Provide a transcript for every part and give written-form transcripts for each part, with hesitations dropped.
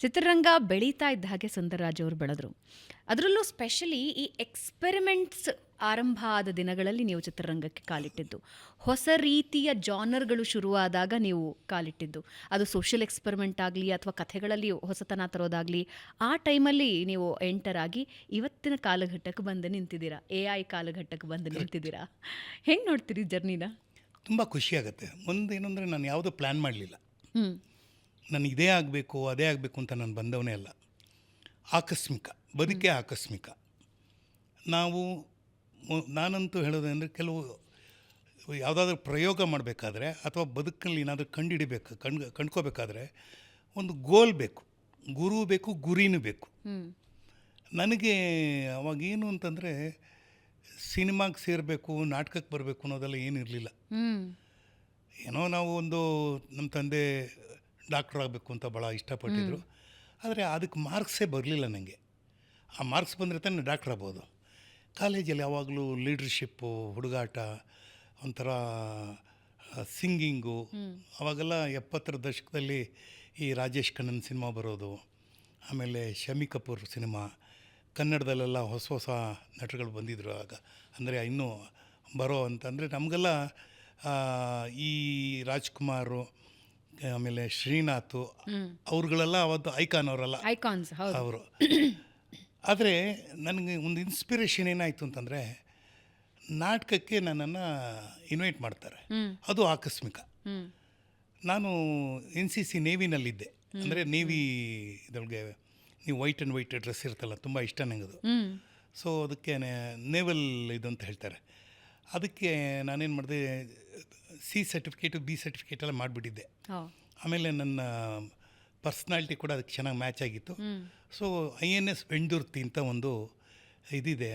ಚಿತ್ರರಂಗ ಬೆಳೀತಾ ಇದ್ದ ಹಾಗೆ ಸುಂದರ್ರಾಜ್ ಅವರು ಬೆಳೆದ್ರು. ಅದರಲ್ಲೂ ಸ್ಪೆಷಲಿ ಈ ಎಕ್ಸ್ಪೆರಿಮೆಂಟ್ಸ್ ಆರಂಭ ಆದ ದಿನಗಳಲ್ಲಿ ನೀವು ಚಿತ್ರರಂಗಕ್ಕೆ ಕಾಲಿಟ್ಟಿದ್ದು, ಹೊಸ ರೀತಿಯ ಜಾನರ್ಗಳು ಶುರುವಾದಾಗ ನೀವು ಕಾಲಿಟ್ಟಿದ್ದು, ಅದು ಸೋಷಿಯಲ್ ಎಕ್ಸ್ಪೆರಿಮೆಂಟ್ ಆಗಲಿ ಅಥವಾ ಕಥೆಗಳಲ್ಲಿ ಹೊಸತನ ತರೋದಾಗಲಿ, ಆ ಟೈಮಲ್ಲಿ ನೀವು ಎಂಟರ್ ಆಗಿ ಇವತ್ತಿನ ಕಾಲಘಟ್ಟಕ್ಕೆ ಬಂದು ನಿಂತಿದ್ದೀರಾ, AI ಕಾಲಘಟ್ಟಕ್ಕೆ ಬಂದು ನಿಂತಿದ್ದೀರಾ. ಹೆಂಗೆ ನೋಡ್ತೀರಿ ಜರ್ನಿನ? ತುಂಬ ಖುಷಿಯಾಗುತ್ತೆ. ಒಂದೇನೆಂದರೆ ನಾನು ಯಾವುದೂ ಪ್ಲ್ಯಾನ್ ಮಾಡಲಿಲ್ಲ. ಹ್ಞೂ ನಾನು ಇದೇ ಆಗಬೇಕು ಅದೇ ಆಗಬೇಕು ಅಂತ ನಾನು ಬಂದವನೇ ಅಲ್ಲ. ಆಕಸ್ಮಿಕ ಬದುಕೇ ಆಕಸ್ಮಿಕ. ನಾನಂತೂ ಹೇಳೋದಂದರೆ, ಕೆಲವು ಯಾವುದಾದ್ರೂ ಪ್ರಯೋಗ ಮಾಡಬೇಕಾದ್ರೆ ಅಥವಾ ಬದುಕಲ್ಲಿ ಏನಾದರೂ ಕಂಡ್ಕೋಬೇಕಾದ್ರೆ ಒಂದು ಗೋಲ್ ಬೇಕು, ಗುರು ಬೇಕು, ಗುರಿನೂ ಬೇಕು. ನನಗೆ ಅವಾಗೇನು ಅಂತಂದರೆ ಸಿನಿಮಾಗೆ ಸೇರಬೇಕು, ನಾಟಕಕ್ಕೆ ಬರಬೇಕು ಅನ್ನೋದೆಲ್ಲ ಏನಿರಲಿಲ್ಲ. ಏನೋ ನಾವು ನಮ್ಮ ತಂದೆ ಡಾಕ್ಟ್ರ್ ಆಗಬೇಕು ಅಂತ ಭಾಳ ಇಷ್ಟಪಟ್ಟಿದ್ರು. ಆದರೆ ಅದಕ್ಕೆ ಮಾರ್ಕ್ಸೇ ಬರಲಿಲ್ಲ ನನಗೆ. ಆ ಮಾರ್ಕ್ಸ್ ಬಂದರೆ ತಾನೇ ಡಾಕ್ಟ್ರ್ ಆಗ್ಬೋದು. ಕಾಲೇಜಲ್ಲಿ ಯಾವಾಗಲೂ ಲೀಡ್ರ್ಶಿಪ್ಪು, ಹುಡುಗಾಟ, ಒಂಥರ ಸಿಂಗಿಂಗು. ಅವಾಗೆಲ್ಲ 70ರ ದಶಕದಲ್ಲಿ ಈ ರಾಜೇಶ್ ಖನ್ನನ್ ಸಿನಿಮಾ ಬರೋದು, ಆಮೇಲೆ ಶಮಿ ಕಪೂರ್ ಸಿನಿಮಾ, ಕನ್ನಡದಲ್ಲೆಲ್ಲ ಹೊಸ ಹೊಸ ನಟರುಗಳು ಬಂದಿದ್ದರು ಆಗ. ಅಂದರೆ ಇನ್ನೂ ಬರೋ ಅಂತಂದರೆ ನಮಗೆಲ್ಲ ಈ ರಾಜ್ಕುಮಾರು, ಆಮೇಲೆ ಶ್ರೀನಾಥ್ ಅವ್ರುಗಳೆಲ್ಲ ಅವತ್ತು ಐಕಾನ್ಸ್ ಅವರು. ಆದರೆ ನನಗೆ ಒಂದು ಇನ್ಸ್ಪಿರೇಷನ್ ಏನಾಯಿತು ಅಂತಂದರೆ, ನಾಟಕಕ್ಕೆ ನನ್ನನ್ನು ಇನ್ವೈಟ್ ಮಾಡ್ತಾರೆ. ಅದು ಆಕಸ್ಮಿಕ. ನಾನು NCC ನೇವಿನಲ್ಲಿದ್ದೆ. ಅಂದರೆ ನೇವಿ ಇದೊಳಗೆ ನೀವು ವೈಟ್ ಆ್ಯಂಡ್ ವೈಟ್ ಡ್ರೆಸ್ ಇರ್ತಲ್ಲ, ತುಂಬ ಇಷ್ಟ ನನಗದು. ಸೊ ಅದಕ್ಕೆ ನೇವಲ್ ಇದು ಅಂತ ಹೇಳ್ತಾರೆ. ಅದಕ್ಕೆ ನಾನೇನು ಮಾಡಿದೆ, C ಸರ್ಟಿಫಿಕೇಟು B ಸರ್ಟಿಫಿಕೇಟ್ ಎಲ್ಲ ಮಾಡಿಬಿಟ್ಟಿದ್ದೆ. ಆಮೇಲೆ ನನ್ನ ಪರ್ಸ್ನಾಲಿಟಿ ಕೂಡ ಅದಕ್ಕೆ ಚೆನ್ನಾಗಿ ಮ್ಯಾಚ್ ಆಗಿತ್ತು. ಸೊ INS ವೆಂಡುರ್ತಿ ಅಂತ ಒಂದು ಇದಿದೆ,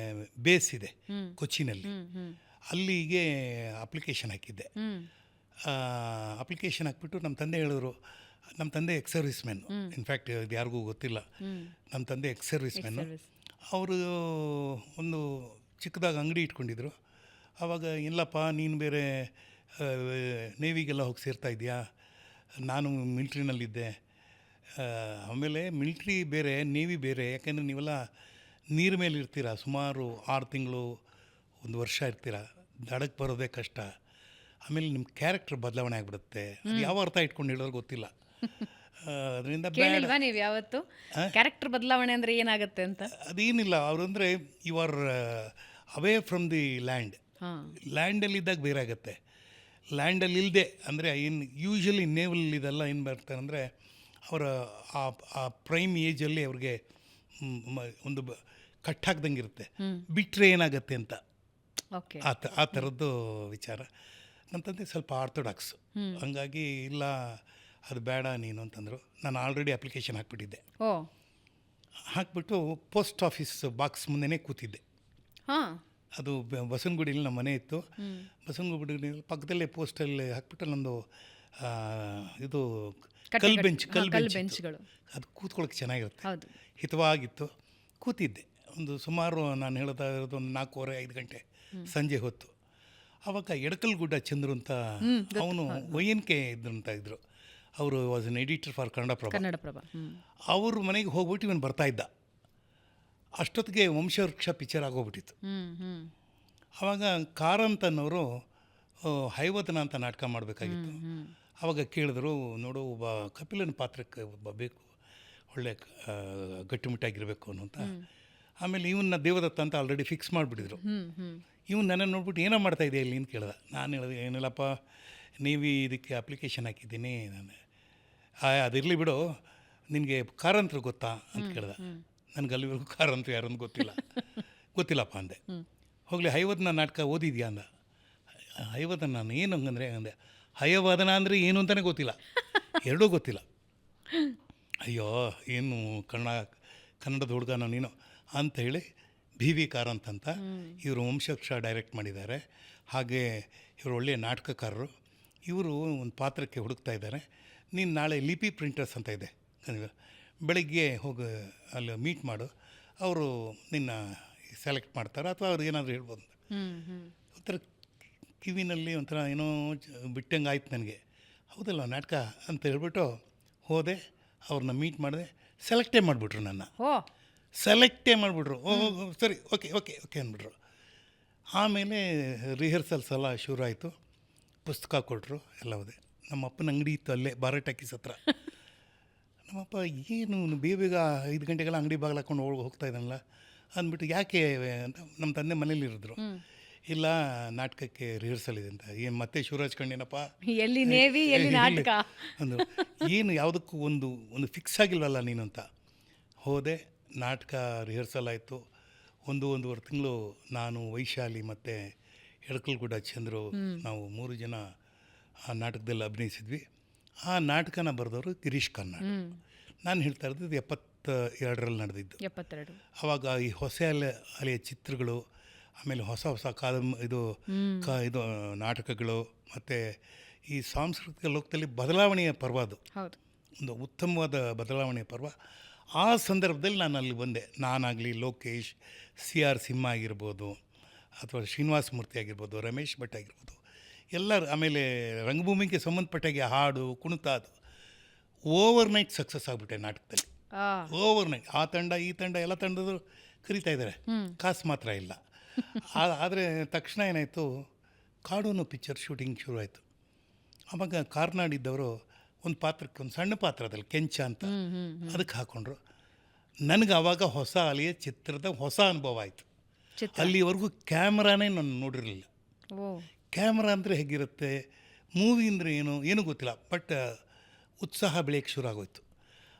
ಬೇಸ್ ಇದೆ ಕೊಚ್ಚಿನಲ್ಲಿ. ಅಲ್ಲಿಗೆ ಅಪ್ಲಿಕೇಶನ್ ಹಾಕಿದ್ದೆ. ಅಪ್ಲಿಕೇಶನ್ ಹಾಕ್ಬಿಟ್ಟು ನಮ್ಮ ತಂದೆ ಹೇಳಿದ್ರು, ನಮ್ಮ ತಂದೆ ಎಕ್ಸ್ ಸರ್ವಿಸ್ ಮ್ಯಾನು. ಇನ್ಫ್ಯಾಕ್ಟ್ ಇದು ಯಾರಿಗೂ ಗೊತ್ತಿಲ್ಲ, ನಮ್ಮ ತಂದೆ ಎಕ್ಸ್ ಸರ್ವಿಸ್ ಮ್ಯಾನು. ಅವರು ಒಂದು ಚಿಕ್ಕದಾಗಿ ಅಂಗಡಿ ಇಟ್ಕೊಂಡಿದ್ರು. ಆವಾಗ ಇಲ್ಲಪ್ಪ, ನೀನು ಬೇರೆ ನೇವಿಗೆಲ್ಲ ಹೋಗಿ ಸೇರ್ತಾ ಇದೆಯಾ, ನಾನು ಮಿಲ್ಟ್ರಿನಲ್ಲಿದ್ದೆ. ಆಮೇಲೆ ಮಿಲ್ಟ್ರಿ ಬೇರೆ, ನೇವಿ ಬೇರೆ. ಯಾಕೆಂದರೆ ನೀವೆಲ್ಲ ನೀರ ಮೇಲೆ ಇರ್ತೀರ, ಸುಮಾರು 6 ತಿಂಗಳು 1 ವರ್ಷ ಇರ್ತೀರ, ದಡಕ್ಕೆ ಬರೋದೇ ಕಷ್ಟ. ಆಮೇಲೆ ನಿಮ್ಮ ಕ್ಯಾರೆಕ್ಟರ್ ಬದಲಾವಣೆ ಆಗಿಬಿಡುತ್ತೆ. ಅದು ಯಾವ ಅರ್ಥ ಇಟ್ಕೊಂಡು ಹೇಳೋರು ಗೊತ್ತಿಲ್ಲ. ಅದರಿಂದ ಕೇಳಿಲ್ವಾ ನೀವು ಯಾವತ್ತು ಕ್ಯಾರೆಕ್ಟರ್ ಬದಲಾವಣೆ ಅಂದರೆ ಏನಾಗುತ್ತೆ ಅಂತ? ಅದೇನಿಲ್ಲ, ಅವರು ಅಂದರೆ you are away from the ಲ್ಯಾಂಡಲ್ಲಿದ್ದಾಗ ಬೇರೆ ಆಗುತ್ತೆ. ಲ್ಯಾಂಡಲ್ಲಿ ಇಲ್ಲದೆ ಅಂದರೆ ಯೂಶ್ವಲಿ ನೇವಲ್ ಇದೆಲ್ಲ ಏನು ಬರ್ತಾರೆ ಅಂದರೆ, ಅವರ ಆ ಪ್ರೈಮ್ ಏಜಲ್ಲಿ ಅವ್ರಿಗೆ ಒಂದು ಕಟ್ಟಾಕ್ದಂಗೆ ಇರುತ್ತೆ. ಬಿಟ್ಟರೆ ಏನಾಗುತ್ತೆ ಅಂತ ಆ ಥರದ್ದು ವಿಚಾರ. ನನ್ನ ತಂದೆ ಸ್ವಲ್ಪ ಆರ್ಥೋಡಾಕ್ಸ್, ಹಂಗಾಗಿ ಇಲ್ಲ ಅದು ಬೇಡ ನೀನು ಅಂತಂದರು. ನಾನು ಆಲ್ರೆಡಿ ಅಪ್ಲಿಕೇಶನ್ ಹಾಕ್ಬಿಟ್ಟಿದ್ದೆ. ಹಾಕ್ಬಿಟ್ಟು ಪೋಸ್ಟ್ ಆಫೀಸ್ ಬಾಕ್ಸ್ ಮುಂದೆನೇ ಕೂತಿದ್ದೆ. ಅದು ಬಸವನಗುಡಿಯಲ್ಲಿ ನಮ್ಮ ಮನೆ ಇತ್ತು. ಬಸವನಗುಡಿ ಪಕ್ಕದಲ್ಲೇ ಪೋಸ್ಟಲ್ಲಿ ಹಾಕ್ಬಿಟ್ಟು ನಮ್ಮದು ಇದು ಕಲ್ ಬೆಂಚ್ಗಳು, ಅದು ಕೂತ್ಕೊಳ್ಳೋಕೆ ಚೆನ್ನಾಗಿರುತ್ತೆ, ಹಿತವಾಗಿತ್ತು. ಕೂತಿದ್ದೆ. ಒಂದು ಸುಮಾರು ನಾನು ಹೇಳ್ತಾ ಇರೋದು ಒಂದು 4:30-5 ಗಂಟೆ ಸಂಜೆ ಹೊತ್ತು. ಆವಾಗ ಎಡಕಲ್ಗುಡ್ಡ ಚಂದ್ರು ಅಂತ ಅವನು ONK ಇದ್ರು. ಅವರು was an editor for Kannadaprabha. ಅವ್ರ ಮನೆಗೆ ಹೋಗ್ಬಿಟ್ಟು ಇವನು ಬರ್ತಾಯಿದ್ದ. ಅಷ್ಟೊತ್ತಿಗೆ ವಂಶವೃಕ್ಷ ಪಿಕ್ಚರ್ ಆಗೋಗ್ಬಿಟ್ಟಿತ್ತು. ಆವಾಗ ಕಾರಂತನವರು ಹೈವದನ ಅಂತ ನಾಟಕ ಮಾಡಬೇಕಾಗಿತ್ತು. ಆವಾಗ ಕೇಳಿದ್ರು, ನೋಡು ಒಬ್ಬ ಕಪಿಲನ ಪಾತ್ರಕ್ಕೆ ಒಬ್ಬ ಬೇಕು, ಒಳ್ಳೆ ಗಟ್ಟಿಮುಟ್ಟಾಗಿರಬೇಕು ಅನ್ನೋಂತ. ಆಮೇಲೆ ಇವನ್ನ ದೇವದತ್ತ ಅಂತ ಆಲ್ರೆಡಿ ಫಿಕ್ಸ್ ಮಾಡಿಬಿಟ್ಟಿದ್ರು. ಇವನು ನನ್ನನ್ನು ನೋಡ್ಬಿಟ್ಟು ಏನೋ ಮಾಡ್ತಾಯಿದ್ದೆ ಇಲ್ಲಿ ಅಂತ ಕೇಳ್ದೆ. ನಾನು ಹೇಳಿದೆ, ಏನಿಲ್ಲಪ್ಪ, ಇದಕ್ಕೆ ಅಪ್ಲಿಕೇಶನ್ ಹಾಕಿದ್ದೀನಿ ನಾನು. ಅದಿರಲಿ ಬಿಡು, ನಿನಗೆ ಕಾರಂತರು ಗೊತ್ತಾ ಅಂತ ಕೇಳ್ದೆ. ನನಗೆ ಅಲ್ಲಿವರೆಗೂ ಕಾರಂತರು ಯಾರನ್ನು ಗೊತ್ತಿಲ್ಲಪ್ಪ ಅಂದೆ. ಹೋಗಲಿ, ಹಯವದನ ನಾಟಕ ಓದಿದ್ಯಾ ಅಂದ. ಹಯವದನ ನಾನು ಏನು ಹಂಗಂದರೆ ಅಂದೆ. ಹಯವದನ ಅಂದರೆ ಏನು ಅಂತಲೇ ಗೊತ್ತಿಲ್ಲ, ಎರಡೂ ಗೊತ್ತಿಲ್ಲ. ಅಯ್ಯೋ, ಏನು ಕನ್ನಡದ ಹುಡುಗನೋ ನೀನು ಅಂತ ಹೇಳಿ BV ಕಾರಂತ್ ಅಂತ ಇವರು ವಂಶವೃಕ್ಷ ಡೈರೆಕ್ಟ್ ಮಾಡಿದ್ದಾರೆ. ಹಾಗೆ ಇವರು ಒಳ್ಳೆಯ ನಾಟಕಕಾರರು. ಇವರು ಒಂದು ಪಾತ್ರಕ್ಕೆ ಹುಡುಕ್ತಾ ಇದ್ದಾರೆ. ನೀನು ನಾಳೆ ಲಿಪಿ ಪ್ರಿಂಟರ್ಸ್ ಅಂತ ಇದೆ, ಬೆಳಗ್ಗೆ ಹೋಗಿ ಅಲ್ಲಿ ಮೀಟ್ ಮಾಡು, ಅವರು ನಿನ್ನ ಸೆಲೆಕ್ಟ್ ಮಾಡ್ತಾರೆ ಅಥವಾ ಅವ್ರು ಏನಾದರೂ ಹೇಳ್ಬೋದು ಅಂತ. ಒಂಥರ ಕಿವಿನಲ್ಲಿ ಒಂಥರ ಏನೋ ಬಿಟ್ಟಂಗೆ ಆಯ್ತು ನನಗೆ. ಹೌದಲ್ಲ ನಾಟಕ ಅಂತ ಹೇಳ್ಬಿಟ್ಟು ಹೋದೆ, ಅವ್ರನ್ನ ಮೀಟ್ ಮಾಡಿದೆ. ಸೆಲೆಕ್ಟೇ ಮಾಡಿಬಿಟ್ರು ನನ್ನ. ಓ ಸೆಲೆಕ್ಟೇ ಮಾಡಿಬಿಟ್ರು. ಓ ಸರಿ, ಓಕೆ ಓಕೆ ಓಕೆ ಅಂದ್ಬಿಟ್ರು. ಆಮೇಲೆ ರಿಹರ್ಸಲ್ಸ್ ಎಲ್ಲ ಶುರು ಆಯಿತು. ಪುಸ್ತಕ ಕೊಟ್ಟರು, ಎಲ್ಲ ಹೋದೆ. ನಮ್ಮ ಅಪ್ಪನ ಅಂಗಡಿ ಇತ್ತು ಅಲ್ಲೇ, ಬಾರ ಟಾಕೀಸ್ ಹತ್ರ. ನಮ್ಮಪ್ಪ ಏನು ಬೇಗ 5 ಗಂಟೆಗೆಲ್ಲ ಅಂಗಡಿ ಬಾಗಿಲು ಹಾಕೊಂಡು ಹೋಗ್ತಾ ಇದ್ದಾನಲ್ಲ ಅಂದ್ಬಿಟ್ಟು, ಯಾಕೆ ಅಂತ ನಮ್ಮ ತಂದೆ ಮನೇಲಿ ಇರಿದ್ರು. ಇಲ್ಲ, ನಾಟಕಕ್ಕೆ ರಿಹರ್ಸಲ್ ಇದೆ ಅಂತ. ಏನು ಮತ್ತೆ ಶುರು ಹಚ್ಕೊಂಡೇನಪ್ಪ, ಎಲ್ಲಿ ನೇವಿ ಎಲ್ಲಿ ನಾಟಕ ಅಂದರು. ಏನು ಯಾವುದಕ್ಕೂ ಒಂದು ಫಿಕ್ಸ್ ಆಗಿಲ್ವಲ್ಲ ನೀನು ಅಂತ. ಹೋದೆ, ನಾಟಕ ರಿಹರ್ಸಲ್ ಆಯಿತು. 1.5 ತಿಂಗಳು ನಾನು, ವೈಶಾಲಿ ಮತ್ತು ಎಳಕಲ್ಗೂಡ ಚಂದ್ರು, ನಾವು 3 ಜನ ಆ ನಾಟಕದಲ್ಲಿ ಅಭಿನಯಿಸಿದ್ವಿ. ಆ ನಾಟಕನ ಬರೆದವರು ಗಿರೀಶ್ ಕಾರ್ನಾಡ್. ನಾನು ಹೇಳ್ತಾ ಇರೋದು 72ರಲ್ಲಿ ನಡೆದಿದ್ದು. 72. ಆವಾಗ ಈ ಹೊಸ ಅಲೆಯ ಚಿತ್ರಗಳು, ಆಮೇಲೆ ಹೊಸ ಇದು ನಾಟಕಗಳು, ಮತ್ತು ಈ ಸಾಂಸ್ಕೃತಿಕ ಲೋಕದಲ್ಲಿ ಬದಲಾವಣೆಯ ಪರ್ವ. ಅದು ಹೌದು, ಒಂದು ಉತ್ತಮವಾದ ಬದಲಾವಣೆಯ ಪರ್ವ. ಆ ಸಂದರ್ಭದಲ್ಲಿ ನಾನು ಅಲ್ಲಿ ಬಂದೆ. ನಾನಾಗಲಿ, ಲೋಕೇಶ್, CR ಸಿಂಹ ಆಗಿರ್ಬೋದು, ಅಥವಾ ಶ್ರೀನಿವಾಸ ಮೂರ್ತಿ ಆಗಿರ್ಬೋದು, ರಮೇಶ್ ಭಟ್ ಆಗಿರ್ಬೋದು, ಎಲ್ಲರೂ. ಆಮೇಲೆ ರಂಗಭೂಮಿಗೆ ಸಂಬಂಧಪಟ್ಟಾಗೆ ಹಾಡು, ಕುಣಿತ, ಅದು ಓವರ್ನೈಟ್ ಸಕ್ಸಸ್ ಆಗಿಬಿಟ್ಟೆ ನಾಟಕದಲ್ಲಿ. ಓವರ್ನೈಟ್ ಆ ತಂಡ ಈ ತಂಡ ಎಲ್ಲ ತಂಡದವರು ಕರೀತಾ ಇದ್ದಾರೆ, ಕಾಸು ಮಾತ್ರ ಇಲ್ಲ. ಆದರೆ ತಕ್ಷಣ ಏನಾಯಿತು, ಕಾಡೂನು ಪಿಕ್ಚರ್ ಶೂಟಿಂಗ್ ಶುರುವಾಯಿತು. ಆವಾಗ ಕಾರ್ನಾಡಿದ್ದವರು ಒಂದು ಪಾತ್ರಕ್ಕೆ, ಒಂದು ಸಣ್ಣ ಪಾತ್ರದಲ್ಲಿ ಕೆಂಚ ಅಂತ, ಅದಕ್ಕೆ ಹಾಕ್ಕೊಂಡ್ರು. ನನಗೆ ಆವಾಗ ಹೊಸ ಅಲೆಯ ಚಿತ್ರದ ಹೊಸ ಅನುಭವ ಆಯಿತು. ಅಲ್ಲಿವರೆಗೂ ಕ್ಯಾಮ್ರಾನೇ ನಾನು ನೋಡಿರಲಿಲ್ಲ. ಕ್ಯಾಮ್ರಾ ಅಂದರೆ ಹೇಗಿರುತ್ತೆ, ಮೂವಿ ಅಂದರೆ ಏನೂ ಗೊತ್ತಿಲ್ಲ. ಬಟ್ ಉತ್ಸಾಹ ಬೆಳೆಯೋಕ್ಕೆ ಶುರು ಆಗೋಯ್ತು.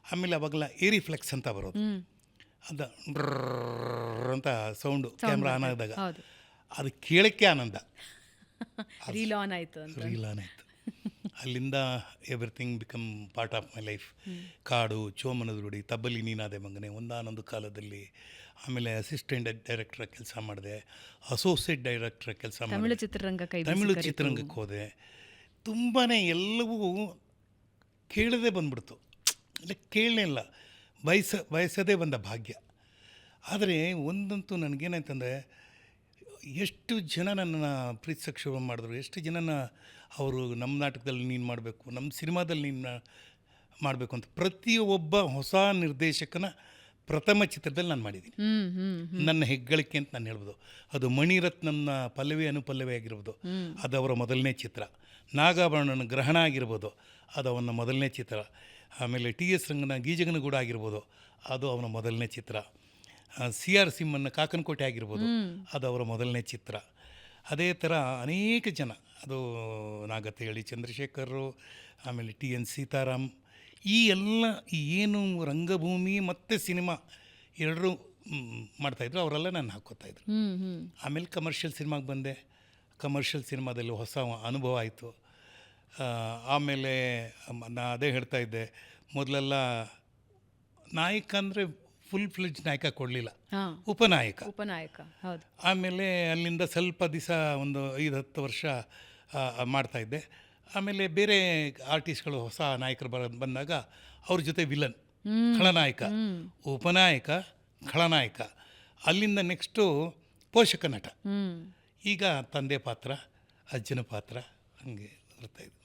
ಆಮೇಲೆ ಅವಾಗೆಲ್ಲ ಏರಿಫ್ಲೆಕ್ಸ್ ಅಂತ ಬರೋದು, ಅದು ಅಂತ ಸೌಂಡು ಕ್ಯಾಮ್ರಾ ಆನ್ ಆದಾಗ ಅದು ಕೇಳೋಕ್ಕೆ ಆನಂದ. ರೀಲ್ ಆನ್ ಆಯಿತು. ಅಲ್ಲಿಂದ everything become part of my life. ಕಾಡು, ಚೋಮನದ ರೂಢಿ, ತಬ್ಬಲಿ ನೀನಾದೆ ಮಗನೆ, ಒಂದಾನೊಂದು ಕಾಲದಲ್ಲಿ. ಆಮೇಲೆ ಅಸಿಸ್ಟೆಂಟ್ ಡೈರೆಕ್ಟರ್ ಕೆಲಸ ಮಾಡಿದೆ, ಅಸೋಸಿಯೇಟ್ ಡೈರೆಕ್ಟರ್ ಕೆಲಸ ಮಾಡಿದೆ, ತಮಿಳು ಚಿತ್ರರಂಗಕ್ಕೆ ಹೋದೆ. ತುಂಬಾ ಎಲ್ಲವೂ ಕೇಳದೆ ಬಂದ್ಬಿಡ್ತು, ಇಲ್ಲ ಕೇಳಲೇ ಇಲ್ಲ, ಬಯಸದೇ ಬಂದ ಭಾಗ್ಯ. ಆದರೆ ಒಂದಂತೂ ನನಗೇನಾಯ್ತಂದರೆ, ಎಷ್ಟು ಜನ ನನ್ನನ್ನು ಪ್ರೀತಿಸೋಕ್ಕೆ ಶುರು ಮಾಡಿದ್ರು, ಎಷ್ಟು ಜನನ ಅವರು ನಮ್ಮ ನಾಟಕದಲ್ಲಿ ನೀನು ಮಾಡಬೇಕು, ನಮ್ಮ ಸಿನಿಮಾದಲ್ಲಿ ನೀನು ಮಾಡಬೇಕು ಅಂತ. ಪ್ರತಿಯೊಬ್ಬ ಹೊಸ ನಿರ್ದೇಶಕನ ಪ್ರಥಮ ಚಿತ್ರದಲ್ಲಿ ನಾನು ಮಾಡಿದ್ದೀನಿ. ನನ್ನ ಹೆಗ್ಗಳಿಕೆ ಅಂತ ನಾನು ಹೇಳ್ಬೋದು. ಅದು ಮಣಿರತ್ನಂನ ಪಲ್ಲವಿ ಅನುಪಲ್ಲವಿ ಆಗಿರ್ಬೋದು, ಅದು ಅವರ ಮೊದಲನೇ ಚಿತ್ರ. ನಾಗಾಭರಣನ ಗ್ರಹಣ ಆಗಿರ್ಬೋದು, ಅದು ಅವನ ಮೊದಲನೇ ಚಿತ್ರ. ಆಮೇಲೆ TS ರಂಗನ ಗೀಜಗನಗೂಡ ಆಗಿರ್ಬೋದು, ಅದು ಅವನ ಮೊದಲನೇ ಚಿತ್ರ. CR ಸಿಂಹನ ಕಾಕನಕೋಟೆ ಆಗಿರ್ಬೋದು, ಅದು ಅವರ ಮೊದಲನೇ ಚಿತ್ರ. ಅದೇ ಥರ ಅನೇಕ ಜನ, ಅದು ನಾಗತಿಹಳ್ಳಿ ಚಂದ್ರಶೇಖರರು, ಆಮೇಲೆ TN ಸೀತಾರಾಮ್, ಈ ಎಲ್ಲ ಏನು ರಂಗಭೂಮಿ ಮತ್ತು ಸಿನಿಮಾ ಎರಡರೂ ಮಾಡ್ತಾಯಿದ್ರು, ಅವರೆಲ್ಲ ನಾನು ಹಾಕ್ಕೋತಾಯಿದ್ರು. ಆಮೇಲೆ ಕಮರ್ಷಿಯಲ್ ಸಿನಿಮಾಗೆ ಬಂದೆ. ಕಮರ್ಷಿಯಲ್ ಸಿನಿಮಾದಲ್ಲಿ ಹೊಸ ಅನುಭವ ಆಯಿತು. ಆಮೇಲೆ ಅದೇ ಹೇಳ್ತಾ ಇದ್ದೆ, ಮೊದಲೆಲ್ಲ ನಾಯಕ ಅಂದರೆ ಫುಲ್ ಫ್ಲೆಜ್ ನಾಯಕ ಕೊಡಲಿಲ್ಲ, ಉಪನಾಯಕ. ಹೌದು. ಆಮೇಲೆ ಅಲ್ಲಿಂದ ಸ್ವಲ್ಪ ದಿವಸ, ಒಂದು 5-10 ವರ್ಷ ಮಾಡ್ತಾಯಿದ್ದೆ. ಆಮೇಲೆ ಬೇರೆ ಆರ್ಟಿಸ್ಟ್ಗಳು ಹೊಸ ನಾಯಕರು ಬಂದಾಗ ಅವ್ರ ಜೊತೆ ವಿಲನ್, ಖಳನಾಯಕ, ಉಪನಾಯಕ, ಖಳನಾಯಕ. ಅಲ್ಲಿಂದ ನೆಕ್ಸ್ಟು ಪೋಷಕ ನಟ. ಈಗ ತಂದೆ ಪಾತ್ರ, ಅಜ್ಜನ ಪಾತ್ರ, ಹಂಗೆ ಬರ್ತಾಯಿದ್ದೆ.